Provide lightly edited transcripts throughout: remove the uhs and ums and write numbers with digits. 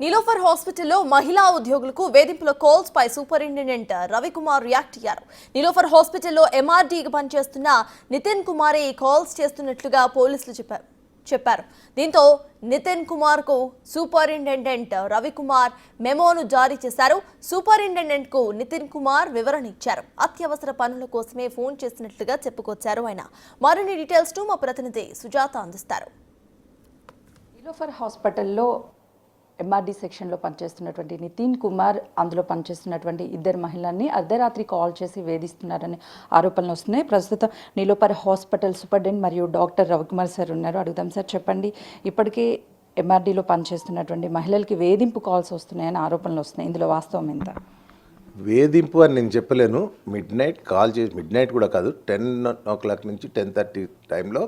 నీలోఫర్ హాస్పిటల్లో మహిళా ఉద్యోగులకు వేధింపుల కాల్స్ పై సూపరింటెండెంట్ రవికుమార్ రియాక్ట్ అయ్యారు. నీలోఫర్ హాస్పిటల్లో ఎంఆర్డీగా పనిచేస్తున్న నితిన్ కుమారే ఈ కాల్స్ చేస్తున్నట్లుగా పోలీసులు చెప్పారు. దీంతో నితిన్ కుమార్ కు సూపరింటెండెంట్ రవికుమార్ మెమోను జారీ చేశారు. సూపరింటెండెంట్ కు నితిన్ కుమార్ వివరణ ఇచ్చారు. అత్యవసర పనుల కోసమే ఫోన్ చేసినట్లుగా చెప్పుకొచ్చారు ఆయన. మరిన్ని డీటెయిల్స్ ను మా ప్రతినిధి సుజాత అందిస్తారు. నీలోఫర్ హాస్పిటల్లో ఎంఆర్డీ సెక్షన్లో పనిచేస్తున్నటువంటి నితిన్ కుమార్, అందులో పనిచేస్తున్నటువంటి ఇద్దరు మహిళల్ని అర్ధరాత్రి కాల్ చేసి వేధిస్తున్నారని ఆరోపణలు వస్తున్నాయి. ప్రస్తుతం నీలోఫర్ హాస్పిటల్ సూపరింటెండెంట్ మరియు డాక్టర్ రవికుమార్ సార్ ఉన్నారు. అడుగుదాం సార్, చెప్పండి, ఇప్పటికే ఎంఆర్డీలో పనిచేస్తున్నటువంటి మహిళలకి వేధింపు కాల్స్ వస్తున్నాయని ఆరోపణలు వస్తున్నాయి. ఇందులో వాస్తవం ఎంత? వేధింపు అని నేను చెప్పలేను. మిడ్ నైట్ కాల్ చేసి, మిడ్ నైట్ కూడా కాదు, 10 నుంచి 10:30 టైంలో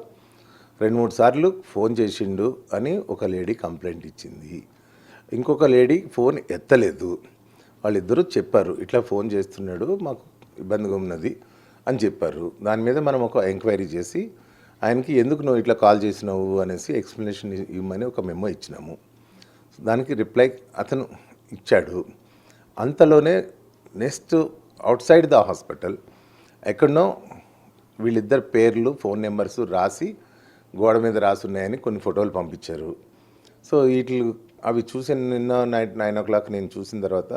2-3 సార్లు ఫోన్ చేసిండు అని ఒక లేడీ కంప్లైంట్ ఇచ్చింది. ఇంకొక లేడీ ఫోన్ ఎత్తలేదు. వాళ్ళిద్దరూ చెప్పారు, ఇట్లా ఫోన్ చేస్తున్నాడు, మాకు ఇబ్బందిగా ఉన్నది అని చెప్పారు. దాని మీద మనం ఒక ఎంక్వైరీ చేసి ఆయనకి ఎందుకు నువ్వు ఇట్లా కాల్ చేసినావు అనేసి ఎక్స్ప్లెనేషన్ ఇవ్వమని ఒక మెమో ఇచ్చినాము. దానికి రిప్లై అతను ఇచ్చాడు. అంతలోనే next out side the hospital ఎక్కడనో వీళ్ళిద్దరు పేర్లు, ఫోన్ నెంబర్స్ రాసి గోడ మీద రాసి ఉన్నాయని కొన్ని ఫోటోలు పంపించారు. సో అవి చూసి నిన్న నైట్ 9 o'clock నేను చూసిన తర్వాత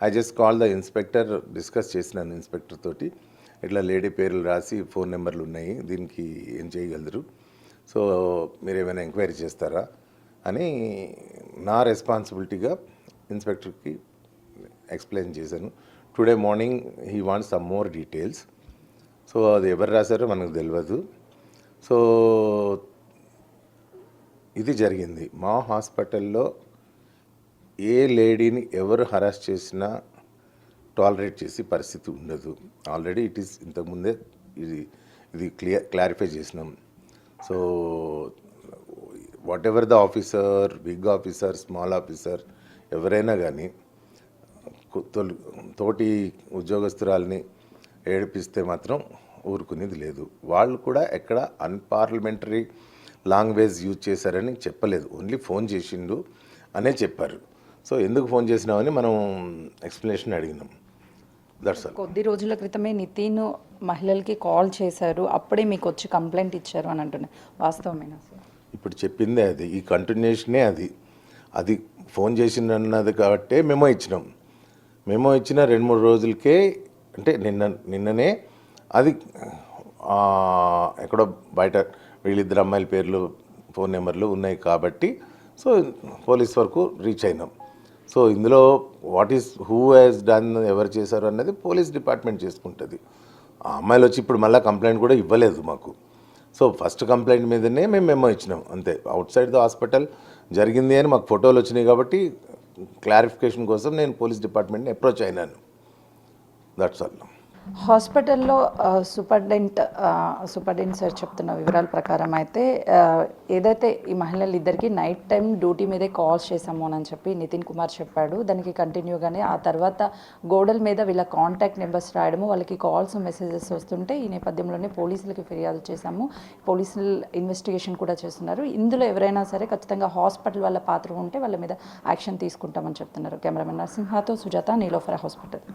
I just call the inspector, discuss చేసినాను ఇన్స్పెక్టర్ తోటి. ఇట్లా లేడీ పేర్లు రాసి ఫోన్ నెంబర్లు ఉన్నాయి, దీనికి ఏం చేయగలరు, సో మీరు ఏమైనా ఎంక్వైరీ చేస్తారా అని నా రెస్పాన్సిబిలిటీగా ఇన్స్పెక్టర్కి ఎక్స్ప్లెయిన్ చేశాను. Today morning he wants some more details. So అది ఎవరు రాశారో మనకు తెలియదు. సో ఇది జరిగింది. మా హాస్పిటల్లో ఏ లేడీని ఎవరు హరాస్ చేసినా టాలరేట్ చేసే పరిస్థితి ఉండదు. ఆల్రెడీ ఇట్ ఈస్ ఇంతకుముందే ఇది క్లారిఫై చేసినాం. So whatever the officer, big officer, small officer, ఎవరైనా కానీ తోటి ఉద్యోగస్తురాలని ఏడిపిస్తే మాత్రం ఊరుకునేది లేదు. వాళ్ళు కూడా ఎక్కడ అన్పార్లమెంటరీ లాంగ్వేజ్ యూజ్ చేశారని చెప్పలేదు, ఓన్లీ ఫోన్ చేసిండు అనే చెప్పారు. సో ఎందుకు ఫోన్ చేసినామని మనం ఎక్స్ప్లెనేషన్ అడిగినాం. That's all. కొద్ది రోజుల క్రితమే నితిన్ మహిళలకి కాల్ చేశారు, అప్పుడే మీకు వచ్చి కంప్లైంట్ ఇచ్చారు అని అంటున్నారు. వాస్తవమేనా సార్? ఇప్పుడు చెప్పిందే అది, ఈ కంటిన్యూషనే అది ఫోన్ చేసిందన్నది కాబట్టే మెమో ఇచ్చినాం. మెమో ఇచ్చిన 2-3 రోజులకే, అంటే నిన్ననే అది ఎక్కడో బయట వీళ్ళిద్దరు అమ్మాయిల పేర్లు, ఫోన్ నెంబర్లు ఉన్నాయి కాబట్టి సో పోలీస్ వరకు రీచ్ అయినాం. సో ఇందులో హూ హ్యాస్ డన్, ఎవరు చేశారు అన్నది పోలీస్ డిపార్ట్మెంట్ చేసుకుంటుంది. ఆ అమ్మాయిలు వచ్చి ఇప్పుడు మళ్ళీ కంప్లైంట్ కూడా ఇవ్వలేదు మాకు. సో ఫస్ట్ కంప్లైంట్ మీదనే మేము మెమో ఇచ్చినాం అంతే. అవుట్ సైడ్ ద హాస్పిటల్ జరిగింది అని మాకు ఫోటోలు వచ్చినాయి కాబట్టి క్లారిఫికేషన్ కోసం నేను పోలీస్ డిపార్ట్మెంట్ని అప్రోచ్ అయినాను. That's all. హాస్పిటల్లో సూపరింటెండెంట్ సార్ చెప్తున్న వివరాల ప్రకారం అయితే ఏదైతే ఈ మహిళలు ఇద్దరికి నైట్ టైం డ్యూటీ మీదే కాల్స్ చేశాము అని చెప్పి నితిన్ కుమార్ చెప్పాడు. దానికి కంటిన్యూగానే ఆ తర్వాత గోడల మీద వీళ్ళ కాంటాక్ట్ నెంబర్స్ రాయడము, వాళ్ళకి కాల్స్, మెసేజెస్ వస్తుంటే ఈ నేపథ్యంలోనే పోలీసులకి ఫిర్యాదు చేశాము. పోలీసులు ఇన్వెస్టిగేషన్ కూడా చేస్తున్నారు. ఇందులో ఎవరైనా సరే ఖచ్చితంగా హాస్పిటల్ వాళ్ళ పాత్ర ఉంటే వాళ్ళ మీద యాక్షన్ తీసుకుంటామని చెప్తున్నారు. కెమెరామెన్ నరసింహతో సుజాత, నీలోఫర్ హాస్పిటల్.